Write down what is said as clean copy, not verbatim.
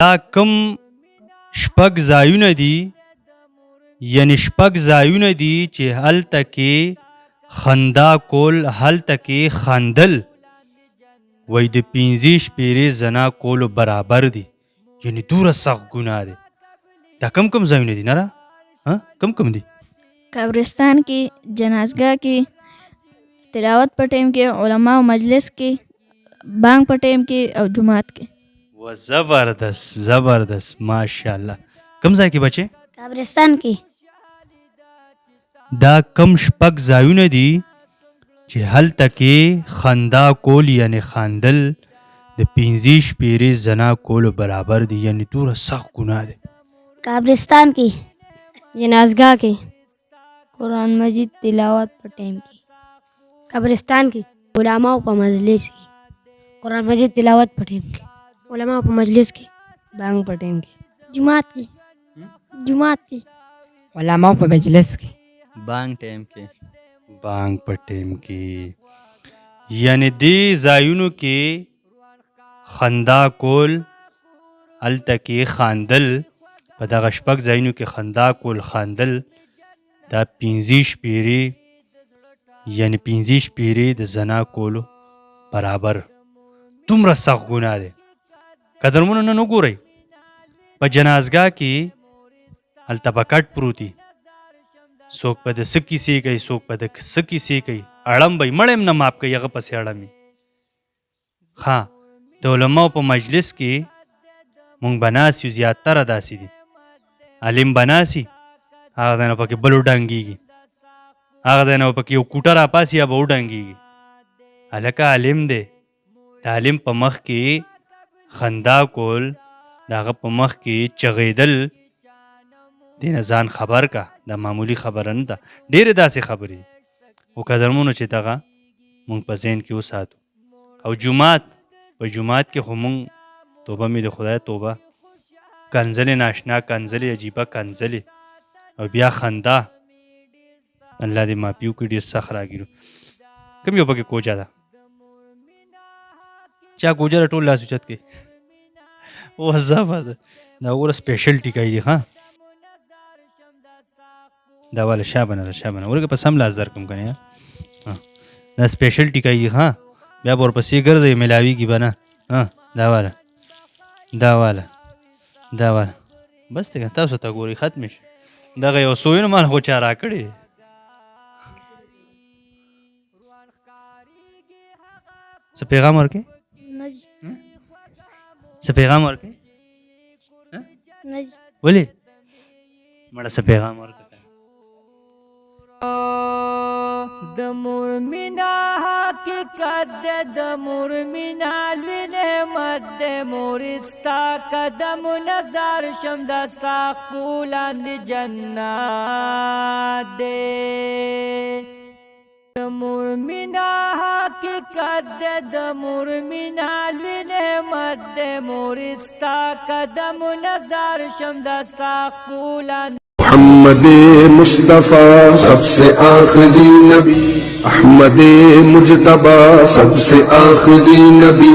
دا کم شپږ ځایونه دي، یعنی شپږ ځایونه دي چې هلته کې خندا کول، هلته کې خندل وای د 15 شپېرې زنا کولو برابر دي، یعنی دوره سخت ګناه دی. دا کم کم ځایونه دي نه را کم کم دي؟ قبرستان کې، جنازګاه کې، تلاوت په ټیم کې، علماء مجلس کې، بانګ په ټیم کې او جماعت کې. و زبردست زبردست ماشاءالله. کم ځای کې بچې؟ قبرستان کې. دا کم شپږ ځایونه دي چې هلته کې خندا کول یعنی خاندل د 15 شپېرې زنا کولو برابر دي، یعنی دوره سخت ګناه دی. قبرستان کې، جنازګاه کې، قرآن مجید تلاوت په ټیم کې. قبرستان کې، علماء په مجلس کې، قرآن مجید تلاوت په ټیم کې. علماء په مجلس کې، بانګ په ټیم کې. جماعت کې، جماعت کې، علماء په مجلس کې. بانګ ټیم کې. بانګ په ټیم کې، یعنی دې ځایونو کې خندا کول، هلته کې خاندل، په دغه شپږ ځایونو کې خندا کول خاندل دا 15 شپېرې یعنی 15 شپېرې د زنا کولو برابر. دومره سخت ګناه دی. قدرمنو نن وګورئ په جنازګاه کې هلته به کټ پروت وي، څوک په د څه کیسې کوي، څوک په د څه کیسې کوي، اړم به یې مړی هم نه ماپ کوي، هغه پسې اړم وي. ښه د علماو په مجلس کې مونږ به ناست یو، زیاتره داسې دي عالم به ناست وي، هغه ځای نه پکې بل وډنګېږي، هغه ځای نه به پکې یو کوټه راپاسي یا به وډنګېږي. هلکه عالم دی، د عالم په مخ کې خندا کول، د هغه په مخ کې چغېدل، دې نه ځان خبر کا، دا معمولی خبره نه ده. ډېرې داسې خبرې خو قدرمنو چې دغه مونږ په ذهن کې وساتو. او جومات، په جومات کې خو مونږ توبه مې د خدای توبه، کنځلې ناشنا کنځلې، عجیبه کنځلې، او بیا خندا. الله دې معافي وکړي، ډېر سخت راګیرو. کوم یو پکې کوجه ده؟ چا کوجه ټول لاس اوچت کوي. او زبردست، دا وګوره سپیشل ټیکای دي. ها دا والا شابنه ده، شابنه ورګه په سم لاس در کوم کنه. دا سپیشل ټیکای دي. ها بیا ورپسې ګرځي ملاویږي به نه. دا والا دا والا دا والا بس ته تاسو ته ګوري ختم شي. دغه یو سوینه مال خو چا راکړي. څه پیغام ورکې؟ څه پیغام ورکې؟ ولې مړه څه پیغام ورکې؟ د مور مینا حقیقت ده، د مور مینا لوی نعمت ده. مور ستا قدم نظر شم دستا خپولاند جنت ده. د مور مینا حقیقت ده، د مور مینا لوی نعمت ده. مور ستا قدم نظر شم دستا خپولاند. محمد मुस्तफ़ा सबसे आखिरी नबी, अहमद मुजतबा सबसे आखिरी नबी.